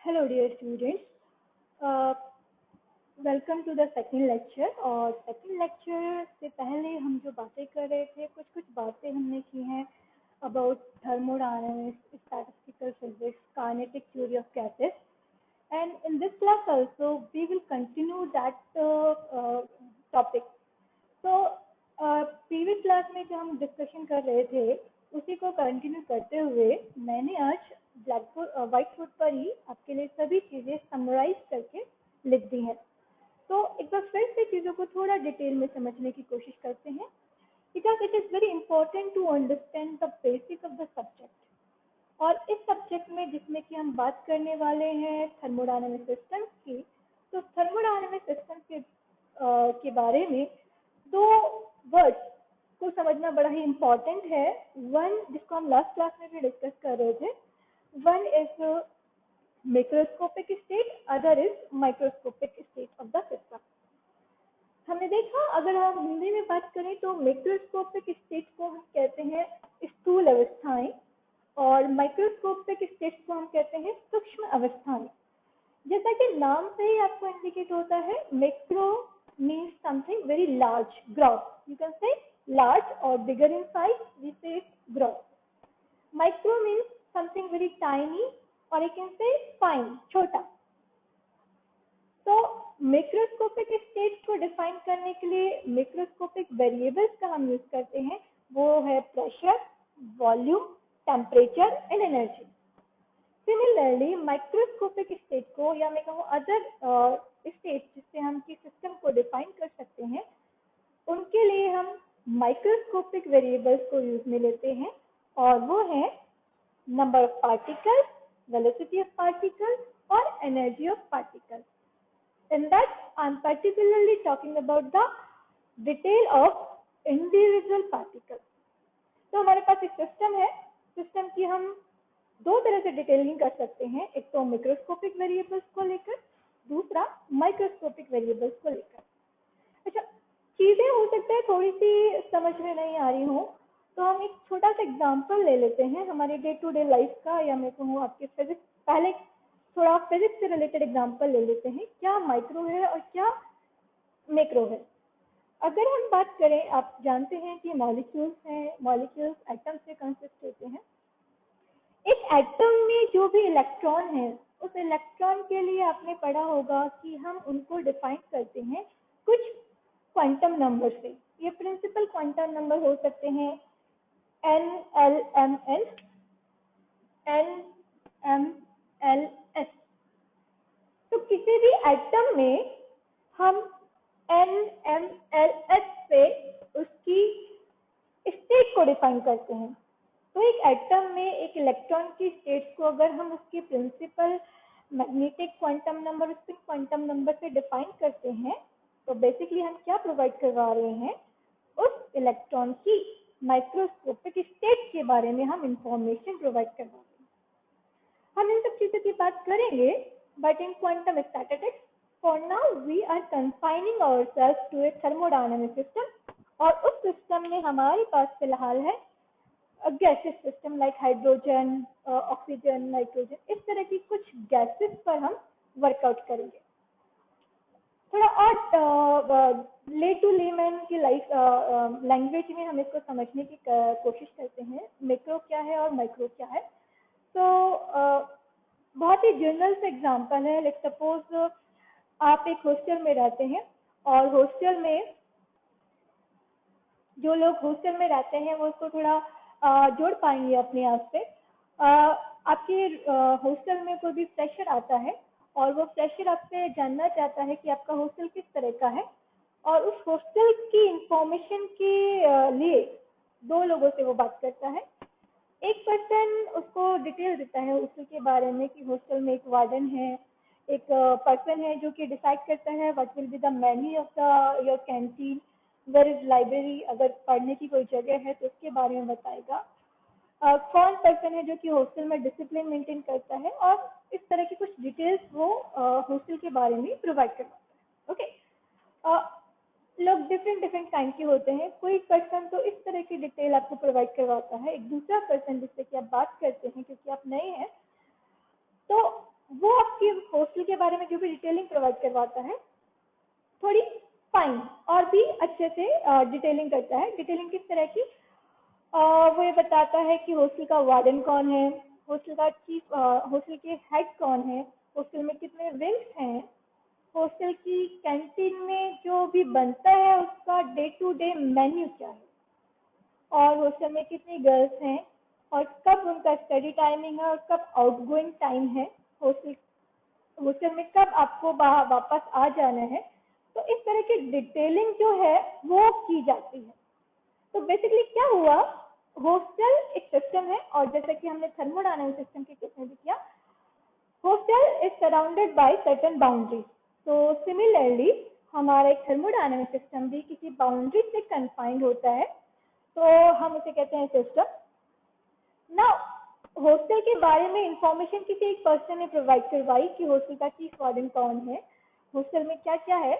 Hello dear students, welcome to the second lecture. और second lecture से पहले हम जो बातें कर रहे थे, कुछ कुछ बातें हमने की हैं about thermodynamics, statistical physics, kinetic theory of gases, and in this class also we will continue that topic. तो प्रीवियस क्लास में जो हम डिस्कशन कर रहे थे उसी को कंटिन्यू करते हुए मैंने आज ब्लैक बोर्ड व्हाइट बोर्ड पर ही आपके लिए सभी चीज़ें समराइज करके लिख दी हैं। तो एक बार फिर से चीज़ों को थोड़ा डिटेल में समझने की कोशिश करते हैं, because it is very important to understand the basic of the subject. और इस सब्जेक्ट में जिसमें कि हम बात करने वाले हैं थर्मोडायनामिक सिस्टम की, तो थर्मोडायनामिक सिस्टम के बारे में दो वर्ड्स को समझना बड़ा ही इम्पोर्टेंट है। वन जिसको हम लास्ट क्लास में भी डिस्कस कर रहे थे, one is macroscopic state, other is microscopic state of the system. हमने देखा, अगर हम हिंदी में बात करें तो मैक्रोस्कोपिक स्टेट को हम कहते हैं स्थूल अवस्थाएं और माइक्रोस्कोपिक स्टेट को हम कहते हैं सूक्ष्म अवस्थाएं। जैसा कि नाम से ही आपको इंडिकेट होता है, macro means something very large, gross. You can say large or bigger in size, we say gross. Micro means something very tiny, or I can say fine, छोटा। तो मैक्रोस्कोपिक स्टेट को डिफाइन करने के लिए macroscopic variables का हम use करते हैं, वो है pressure, volume, temperature and energy. Similarly microscopic state को, या मैं कहूँ अदर स्टेट जिससे हम किसी सिस्टम को डिफाइन कर सकते हैं, उनके लिए हम माइक्रोस्कोपिक वेरिएबल्स को यूज में लेते हैं, और वो है number of particles, velocity of particles और energy of particles. In that I am particularly talking about the detail of individual particles. तो हमारे पास एक सिस्टम है, सिस्टम की हम दो तरह से डिटेलिंग कर सकते हैं, एक तो मैक्रोस्कोपिक वेरिएबल्स को लेकर, दूसरा माइक्रोस्कोपिक वेरिएबल्स को लेकर। अच्छा, चीजें हो सकता है थोड़ी सी समझ में नहीं आ रही हो, तो हम एक छोटा सा एग्जांपल ले लेते हैं हमारे डे टू डे लाइफ का, या मैं कहूँ आपके फिजिक्स, पहले थोड़ा फिजिक्स से रिलेटेड एग्जांपल ले लेते हैं, क्या माइक्रो है और क्या मैक्रो है। अगर हम बात करें, आप जानते हैं कि मॉलिक्यूल्स हैं, मॉलिक्यूल्स एटम से कंसिस्ट होते हैं। एक एटम में जो भी इलेक्ट्रॉन है, उस इलेक्ट्रॉन के लिए आपने पढ़ा होगा कि हम उनको डिफाइन करते हैं कुछ क्वांटम नंबर से। ये प्रिंसिपल क्वांटम नंबर हो सकते हैं n, l, m, n, n, m, l, s। तो किसी भी एटम में हम n, m, l, s से उसकी स्टेट को डिफाइन करते हैं। तो एक एटम में एक इलेक्ट्रॉन की स्टेट को अगर हम उसके principal magnetic quantum number, spin quantum number से डिफाइन करते हैं, तो बेसिकली हम क्या प्रोवाइड करवा रहे हैं, उस इलेक्ट्रॉन की माइक्रोस्कोपिक स्टेट के बारे में हम इंफॉर्मेशन प्रोवाइड करवा रहे हैं। हम इन सब चीजों की बात करेंगे, but in quantum statistics for now we are confining ourselves to a thermodynamic system. और उस सिस्टम में हमारे पास फिलहाल है gases system, like hydrogen, oxygen, nitrogen, इस तरह की कुछ गैसेस पर हम वर्कआउट करेंगे। थोड़ा और ले टू लेमैन की लैंग्वेज में हम इसको समझने की कोशिश करते हैं, मैक्रो क्या है और माइक्रो क्या है। तो बहुत ही जनरल से एग्जांपल है, लाइक सपोज आप एक हॉस्टल में रहते हैं, और हॉस्टल में जो लोग हॉस्टल में रहते हैं वो उसको थोड़ा जोड़ पाएंगे अपने आप से। आपके हॉस्टल में कोई भी फ्रेशर आता है, और वो फ्रेशर आपसे जानना चाहता है कि आपका हॉस्टल किस तरह का है, और उस हॉस्टल की इंफॉर्मेशन के लिए दो लोगों से वो बात करता है। एक पर्सन उसको डिटेल देता है हॉस्टल के बारे में कि हॉस्टल में एक वार्डन है, एक पर्सन है जो कि डिसाइड करता है what will be the menu of the your canteen, where is library, अगर पढ़ने की कोई जगह है तो उसके बारे में बताएगा। कौन पर्सन है जो कि हॉस्टल में डिसिप्लिन मेंटेन करता है, और इस तरह की कुछ डिटेल्स वो हॉस्टल के बारे में प्रोवाइड करवाता है। ओके, लोग डिफरेंट डिफरेंट काइंड के होते हैं। कोई पर्सन तो इस तरह की डिटेल आपको प्रोवाइड करवाता है, एक दूसरा पर्सन जिससे कि आप बात करते हैं क्योंकि आप नए हैं, तो वो आपकी हॉस्टल के बारे में जो भी डिटेलिंग प्रोवाइड करवाता है थोड़ी फाइन और भी अच्छे से डिटेलिंग करता है। डिटेलिंग किस तरह की? वो ये बताता है कि हॉस्टल का वार्डन कौन है, हॉस्टल का चीफ, हॉस्टल के हेड कौन है, हॉस्टल में कितने विंग्स हैं, हॉस्टल की कैंटीन में जो भी बनता है उसका डे टू डे मेन्यू क्या है, और हॉस्टल में कितनी गर्ल्स हैं, और कब उनका स्टडी टाइमिंग है और कब आउटगोइंग टाइम है, हॉस्टल हॉस्टल में कब आपको वापस आ जाना है। तो इस तरह की डिटेलिंग जो है वो की जाती है। तो बेसिकली क्या हुआ, हॉस्टल एक सिस्टम है, और जैसे कि हमने थर्मोडायनामिक सिस्टम के केस में भी किया, hostel is surrounded by certain boundaries. तो सिमिलरली हमारा एक थर्मोडायनामिक सिस्टम भी किसी बाउंड्री से कन्फाइंड होता है, तो हम उसे कहते हैं सिस्टम। ना हॉस्टल के बारे में इंफॉर्मेशन किसी एक पर्सन ने प्रोवाइड करवाई कि हॉस्टल का चीफ वार्डन कौन है, हॉस्टल में क्या क्या है,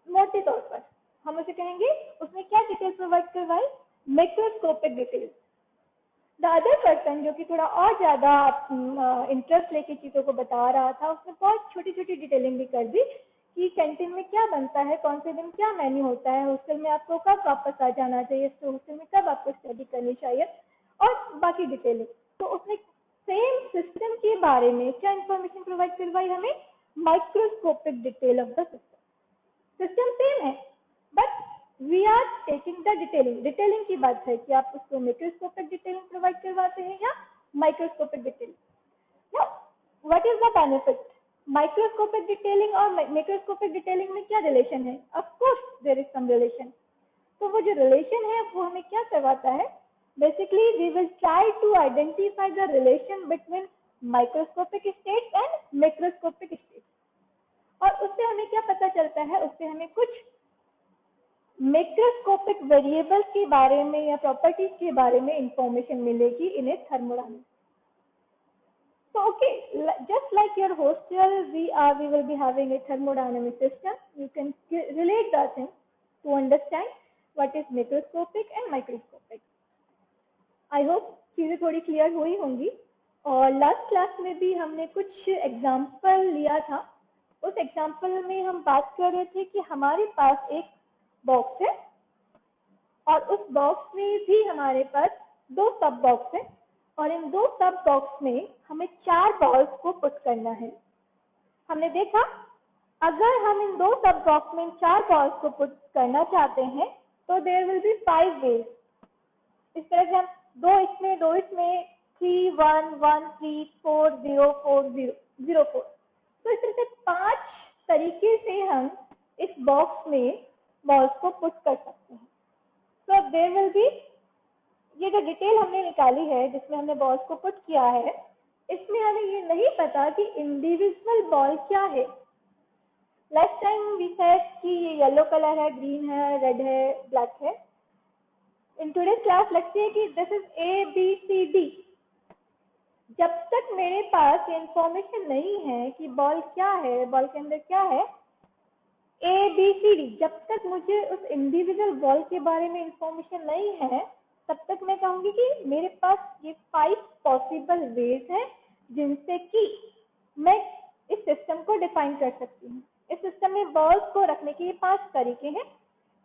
मोटे तौर पर हम उसे कहेंगे उसने क्या डिटेल प्रोवाइड करवाई, macroscopic detail. The other person जो कि थोड़ा और ज्यादा इंटरेस्ट लेके चीजों को बता रहा था, उसने बहुत छोटी छोटी डिटेलिंग भी कर दी कि कैंटीन में क्या बनता है, कौन से दिन क्या मेन्यू होता है, हॉस्टल में आपको कब वापस आ जाना चाहिए, तो हॉस्टल में कब आपको स्टडी करनी चाहिए, और बाकी डिटेलिंग। तो उसने सेम सिस्टम के बारे में क्या इंफॉर्मेशन प्रोवाइड करवाई हमें, microscopic detail of the system. System same है but we are taking the detailing. Detailing की बात है कि आप उसको माइक्रोस्कोपिक डिटेलिंग प्रोवाइड करवाते हैं या microscopic detailing. Now, what is the benefit? Microscopic detailing और मैक्रोस्कोपिक डिटेलिंग में क्या रिलेशन है? Of course there is some relation. तो वो जो रिलेशन है वो हमें क्या करवाता है, basically we will try to identify the relation between microscopic states and macroscopic states. और उससे हमें क्या पता चलता है, उससे हमें कुछ मैक्रोस्कोपिक वेरिएबल्स के बारे में या प्रॉपर्टीज के बारे में इंफॉर्मेशन मिलेगी इन ए thermodynamics. So okay, just like your hostel, we will be having a thermodynamic system. You can relate the thing to understand what is macroscopic and microscopic. I hope चीजें थोड़ी क्लियर हुई होंगी। और last class में भी हमने कुछ example लिया था। उस एग्जाम्पल में हम बात कर रहे थे कि हमारे पास एक बॉक्स है और उस बॉक्स में भी हमारे पास दो सब बॉक्स है, और इन दो सब बॉक्स में हमें 4 बॉल्स को पुट करना है। हमने देखा अगर हम इन दो सब बॉक्स में 4 बॉल्स को पुट करना चाहते हैं तो देयर विल बी 5 वेज। इस तरह से हम 2 इसमें 3 1 1 3 4 0 4 0 0 4, तो इस तरह से 5 तरीके से हम इस बॉक्स में बॉल्स को पुट कर सकते हैं। तो देयर विल बी, ये जो डिटेल हमने निकाली है जिसमें हमने बॉल्स को पुट किया है, इसमें हमें ये नहीं पता कि इंडिविजुअल बॉल क्या है। लास्ट टाइम वी सेड कि ये येलो कलर है, ग्रीन है, रेड है, ब्लैक है। इन टुडेज क्लास लगती है कि this is A B C D. जब तक मेरे पास इंफॉर्मेशन नहीं है कि बॉल क्या है, बॉल के अंदर क्या है, ए बी सी डी, जब तक मुझे उस इंडिविजुअल बॉल के बारे में इंफॉर्मेशन नहीं है, तब तक मैं कहूंगी कि मेरे पास ये 5 पॉसिबल वेज हैं जिनसे कि मैं इस सिस्टम को डिफाइन कर सकती हूँ। इस सिस्टम में बॉल्स को रखने के 5 तरीके हैं।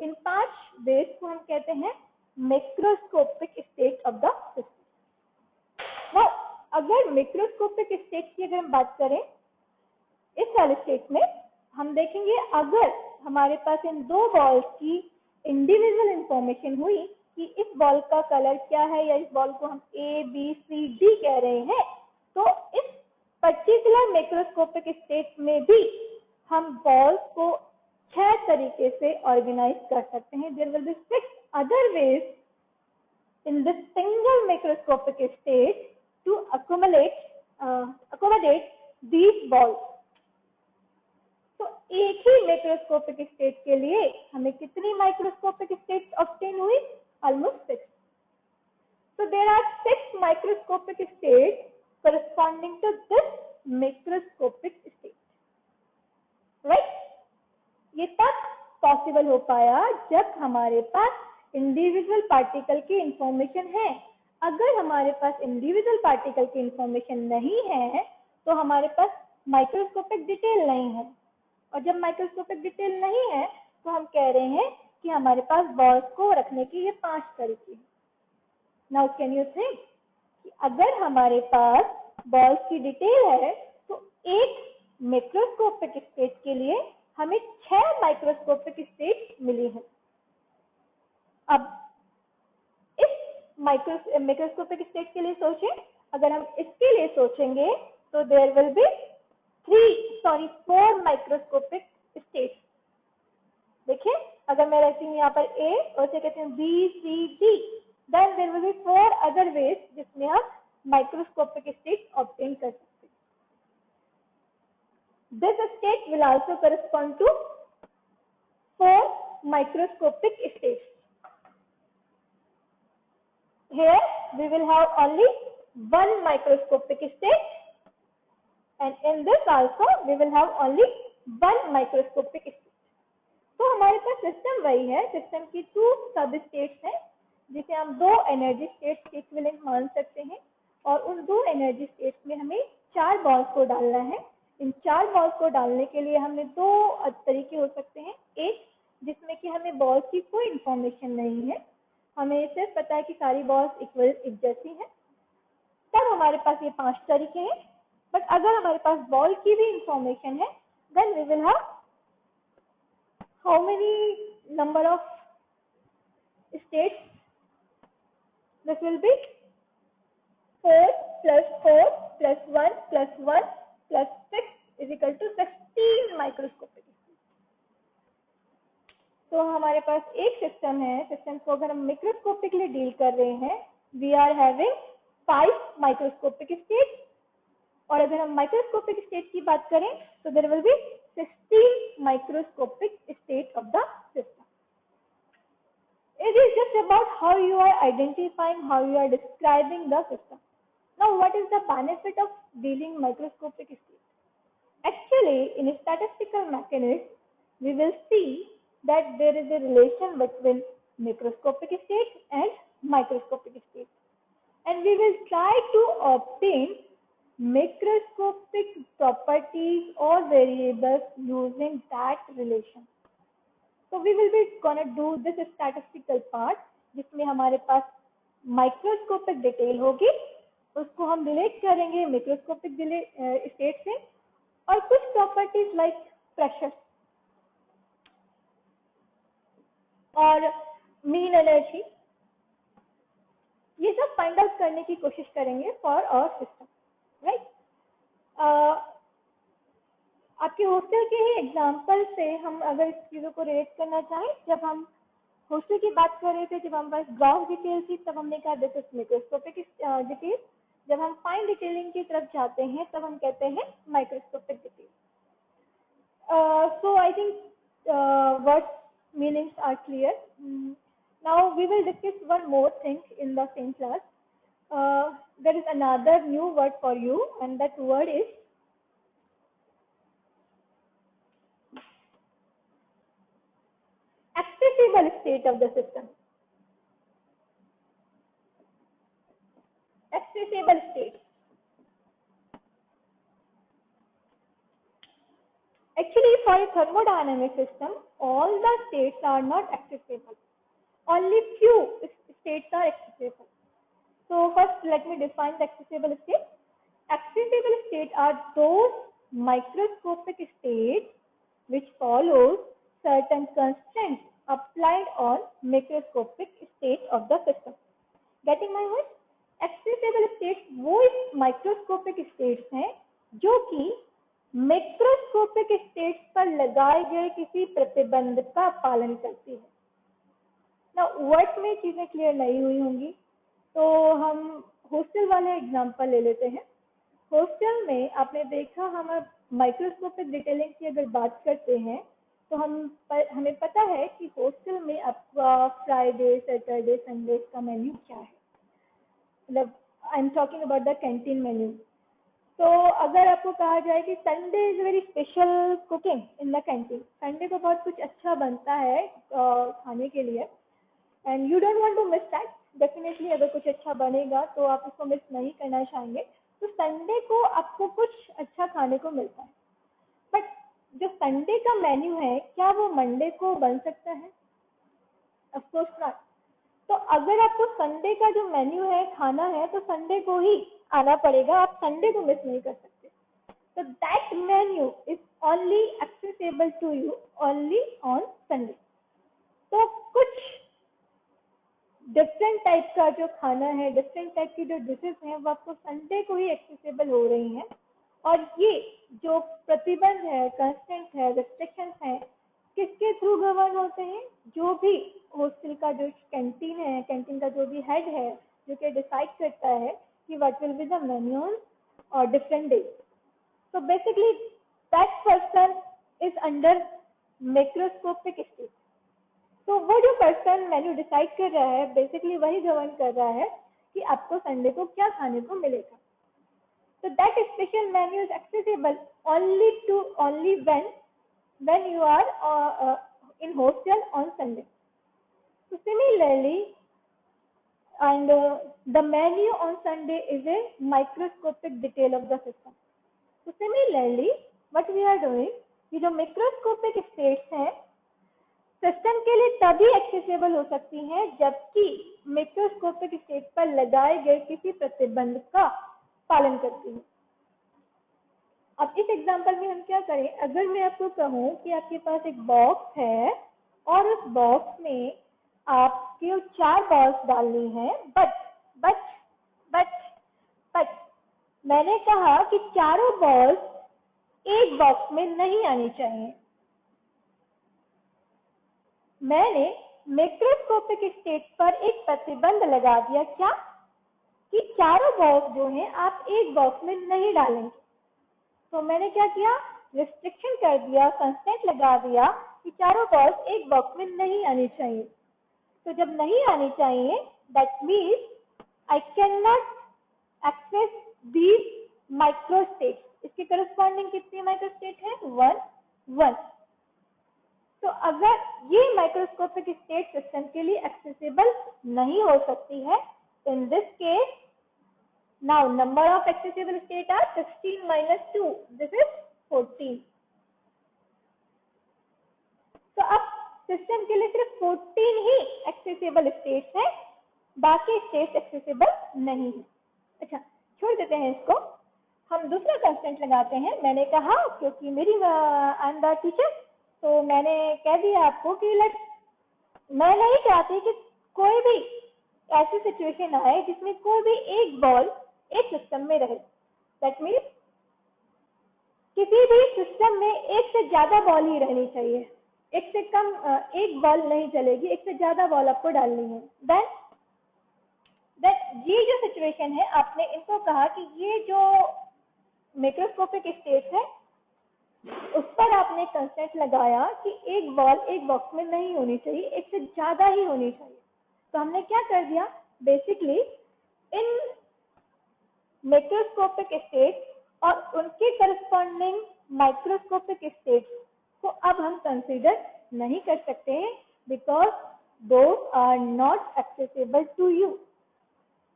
इन 5 वेज को हम कहते हैं macroscopic state of the system. अगर मैक्रोस्कोपिक स्टेट की अगर हम बात करें, इस वाले स्टेट में हम देखेंगे अगर हमारे पास इन दो बॉल्स की इंडिविजुअल इंफॉर्मेशन हुई कि इस बॉल का कलर क्या है या इस बॉल को हम ए बी सी डी कह रहे हैं, तो इस पर्टिकुलर मैक्रोस्कोपिक स्टेट में भी हम बॉल्स को 6 तरीके से ऑर्गेनाइज कर सकते हैं। There will be 6 other ways in this single macroscopic state to accommodate these balls. तो एक ही मैक्रोस्कोपिक स्टेट के लिए हमें कितनी माइक्रोस्कोपिक स्टेट ऑब्टेन हुई? Almost 6। So there are 6 microscopic states corresponding to this macroscopic state. Right? ये तब possible हो पाया जब हमारे पास इंडिविजुअल पार्टिकल की इंफॉर्मेशन है। अगर हमारे पास इंडिविजुअल पार्टिकल की इंफॉर्मेशन नहीं है तो हमारे पास माइक्रोस्कोपिक डिटेल नहीं है। और जब माइक्रोस्कोपिक डिटेल नहीं है तो हम कह रहे हैं कि हमारे पास बॉल्स को रखने की ये 5 तरीके हैं। नाउ कैन यू थिंक कि अगर हमारे पास बॉल्स की डिटेल है तो एक मैक्रोस्कोपिक स्टेट के लिए हमें 6 माइक्रोस्कोपिक स्टेट मिली है। अब इस माइक्रोस्कोपिक स्टेट के लिए सोचें, अगर हम इसके लिए सोचेंगे तो there will be 4 microscopic state. देखिए, अगर मैं रखती हूँ यहाँ पर ए और इसे कहते हैं B C D, then there will be 4 other ways जिसमें आप माइक्रोस्कोपिक स्टेट ऑब्टेन कर सकते हैं। This state will also correspond to 4 microscopic states. Here we will have only 1 microscopic state, and in this also we will have only 1 microscopic state. तो हमारे पास system वही है, system की 2 सब स्टेट्स हैं जिसे हम 2 एनर्जी स्टेट्स इक्विवेलेंट मान सकते हैं, और उन 2 एनर्जी स्टेट्स में हमें 4 बॉल्स को डालना है। इन 4 बॉल्स को डालने के लिए हमें 2 तरीके हो सकते हैं। एक जिसमें कि हमें बॉल्स की कोई इंफॉर्मेशन नहीं है, हमें सिर्फ पता है कि सारी बॉल्स इक्वल एक जैसी हैं, तब हमारे पास ये 5 तरीके हैं। बट अगर हमारे पास बॉल की भी इंफॉर्मेशन है, then we will have how many number of states? This will be 4 plus 4 plus 1 plus 1 plus 6 is equal to 16 microscopic. तो हमारे पास एक सिस्टम है, सिस्टम को अगर हम माइक्रोस्कोपिकली डील कर रहे हैं, we are having 5 microscopic state, और अगर हम माइक्रोस्कोपिक स्टेट की बात करें तो there will be 16 microscopic state of the system. It is just about how you are identifying, how you are describing the system. Now, what is the benefit of dealing microscopic state? Actually, in statistical mechanics, we will see that there is a relation between microscopic state and microscopic state, and we will try to obtain macroscopic properties or variables using that relation. So we will be gonna do this statistical part जिसमें हमारे पास microscopic detail होगी, उसको हम relate करेंगे macroscopic state से, और कुछ properties like pressure और मीन एनर्जी, ये सब फाइंड आउट करने की कोशिश करेंगे फॉर आवर सिस्टम, राइट। आपके हॉस्टल के ही एग्जाम्पल से हम अगर इस चीज़ों को रिलेट करना चाहें, जब हम हॉस्टल की बात कर रहे थे, जब हमारे पास ग्रॉस डिटेल थी तब हमने कहा दिस इज मैक्रोस्कोपिक डिटेल। जब हम फाइन डिटेलिंग की तरफ जाते हैं तब हम कहते हैं microscopic detail. So I think word meanings are clear. Now we will discuss one more thing in the same class. There is another new word for you, and that word is accessible state of the system. Accessible state. Actually, for a thermodynamic system, all the states are not accessible. Only few states are accessible. So first, let me define the accessible state. Accessible states are those microscopic states which follows certain constraints applied on macroscopic state of the system. Getting my point? Accessible states वो microscopic states हैं जो कि macroscopic states पर लगाए गए किसी प्रतिबंध का पालन करती है। ना वर्ड में चीजें क्लियर नहीं हुई होंगी, तो हम हॉस्टल वाले एग्जांपल ले लेते हैं। हॉस्टल में आपने देखा, हम माइक्रोस्कोपिक डिटेलिंग की अगर बात करते हैं तो हमें पता है कि हॉस्टल में आपका फ्राइडे सैटरडे संडे का मेन्यू क्या है, मतलब I am talking about the canteen menu. तो अगर आपको कहा जाए कि Sunday is very special cooking in the canteen, Sunday को बहुत कुछ अच्छा बनता है खाने के लिए, and you don't want to miss that, definitely अगर कुछ अच्छा बनेगा तो आप उसको मिस नहीं करना चाहेंगे, तो संडे को आपको कुछ अच्छा खाने को मिलता है। बट जो संडे का मेन्यू है, क्या वो मंडे को बन सकता है? Of course not. तो अगर आपको संडे का जो मेन्यू है खाना है तो संडे को ही आना पड़ेगा, आप संडे को मिस नहीं कर सकते। तो that menu is only accessible to you only on Sunday. तो कुछ डिफरेंट टाइप का जो खाना है, डिफरेंट टाइप की जो डिशेस हैं, वो आपको संडे को ही एक्सेसिबल हो रही हैं। और ये जो प्रतिबंध है, कंस्टेंट है, रिस्ट्रिक्शंस है, किसके थ्रू गवर्न होते हैं? जो भी हॉस्टल का जो कैंटीन है, कैंटीन का जो भी हेड है, जो कि डिसाइड करता है कि what will be the menu और different days. So basically, that person is under macroscopic state. तो वो जो पर्सन मेन्यू डिसाइड कर रहा है, बेसिकली वही गवर्न कर रहा है कि आपको संडे को क्या खाने को मिलेगा। So that special menu is accessible only when you are in hostel on Sunday. So similarly, and the menu on Sunday is a microscopic detail of the system. So similarly, what we are doing, ये जो microscopic states हैं, system के लिए तभी accessible हो सकती हैं जबकि मैक्रोस्कोपिक स्टेट पर लगाए गए किसी प्रतिबंध का पालन करती है। अब इस एग्जांपल में हम क्या करें, अगर मैं आपको कहूँ कि आपके पास एक बॉक्स है और उस बॉक्स में आपके 4 बॉल्स डालनी है, बट मैंने कहा कि चारों बॉल्स एक बॉक्स में नहीं आनी चाहिए। मैंने मैक्रोस्कोपिक स्टेट पर एक प्रतिबंध लगा दिया, क्या कि चारों बॉक्स जो हैं आप एक बॉक्स में नहीं डालेंगे। तो मैंने क्या किया, रिस्ट्रिक्शन कर दिया, कंस्टेंट लगा दिया कि चारों बॉल्स एक बॉक्स में नहीं आनी चाहिए। तो जब नहीं आनी चाहिए, that means I can not access these micro state. इसके करस्पॉन्डिंग कितनी माइक्रो स्टेट है? 1। तो अगर ये माइक्रोस्कोपिक स्टेट सिस्टम के लिए एक्सेसिबल नहीं हो सकती है, in this case now number of accessible state are 16 minus 2, this is 14। तो अब सिस्टम के लिए सिर्फ 14 ही एक्सेसिबल स्टेट्स है, बाकी स्टेट्स एक्सेसिबल नहीं है। अच्छा, छोड़ देते हैं इसको, हम दूसरा कंस्टेंट लगाते हैं। मैंने कहा क्योंकि मेरी आई एम द टीचर, तो मैंने कह दिया आपको कि मैं नहीं चाहती कि कोई भी ऐसी सिचुएशन आए जिसमें कोई भी एक बॉल एक सिस्टम में रहे। दैट मीन्स किसी भी सिस्टम में एक से ज्यादा बॉल ही रहनी चाहिए, एक से कम एक बॉल नहीं चलेगी, एक से ज्यादा बॉल आपको डालनी है। देन ये जो सिचुएशन है, आपने इनको कहा कि ये जो मैक्रोस्कोपिक स्टेट है उस पर आपने कंस्टेंट लगाया कि एक बॉल एक बॉक्स में नहीं होनी चाहिए, एक से ज्यादा ही होनी चाहिए। तो हमने क्या कर दिया, बेसिकली इन मैक्रोस्कोपिक स्टेट और उनके करस्पॉन्डिंग माइक्रोस्कोपिक स्टेट को अब हम कंसीडर नहीं कर सकते हैं, because those are not accessible to you.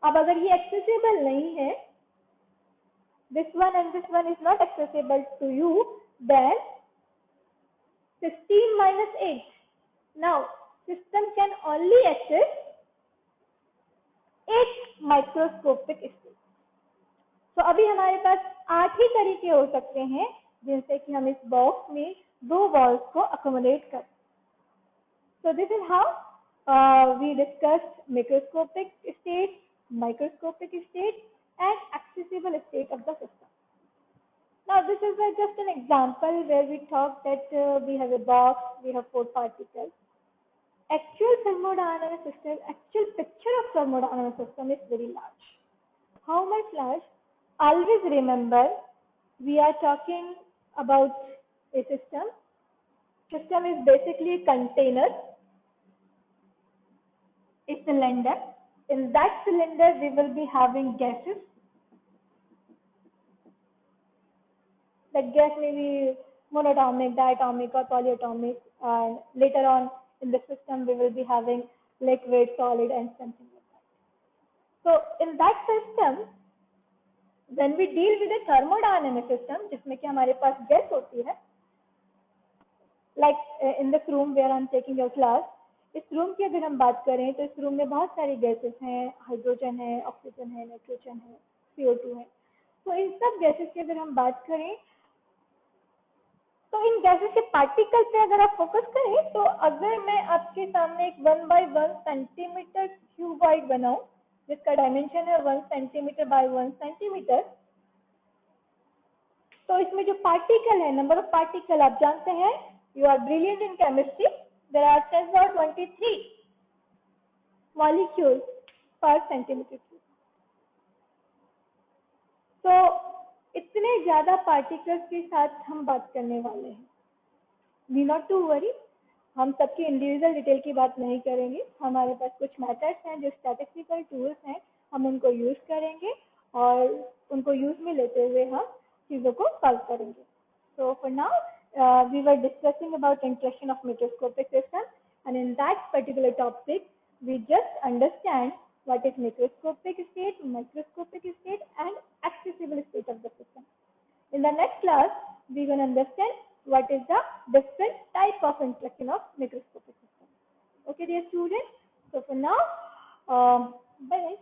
अब अगर ये एक्सेसिबल नहीं है, this one and this one is not accessible to you, then 16 minus 8. Now, system can only access 8 microscopic states. तो अभी हमारे पास 8 ही तरीके हो सकते हैं जिनसे कि हम इस बॉक्स में 2 बॉल्स को अकोमोडेट कर। So this is how we discussed macroscopic state, microscopic state and accessible state of the system. Now this is just an example where we talk that we have a box, we have 4 particles. Actual thermodynamic system, actual picture of thermodynamic system is very large. How much large? Always remember, we are talking about a system. System is basically a container, a cylinder. In that cylinder, we will be having gases. That gas may be monatomic, diatomic or polyatomic, and later on in the system we will be having liquid, solid and something like that. So in that system, When we deal with a thermodynamic system, जिसमें कि हमारे पास gas होती है, like in this room where I'm taking your class, इस room की अगर हम बात करें तो इस रूम में बहुत सारी गैसेस हैं, हाइड्रोजन है, ऑक्सीजन है, नाइट्रोजन है, CO2 है। तो इन सब गैसेस की अगर हम बात करें तो इन गैसेस के पार्टिकल पे अगर आप फोकस करें तो अगर मैं आपके सामने एक 1 by 1 सेंटीमीटर क्यूबॉइड बनाऊं जिसका डायमेंशन है 1 सेंटीमीटर by 1 सेंटीमीटर, तो इसमें जो पार्टिकल है, नंबर ऑफ पार्टिकल आप जानते हैं, you are brilliant in chemistry, there are 1023 molecules per centimetre cube. तो इतने ज्यादा पार्टिकल्स के साथ हम बात करने वाले हैं। वी नॉट टू वरी, हम सबकी इंडिविजुअल डिटेल की बात नहीं करेंगे। हमारे पास कुछ मेथड्स हैं जो स्टैटिस्टिकल टूल्स हैं, हम उनको यूज करेंगे और उनको यूज में लेते हुए हम चीज़ों को सॉल्व करेंगे। So for now, we were discussing about introduction of microscopic system, and in that particular topic, we just understand what is microscopic state, microscopic state, and accessible state of the system. In the next class, we will understand what is the different type of introduction of microscopic system. Okay, dear students. So for now, bye.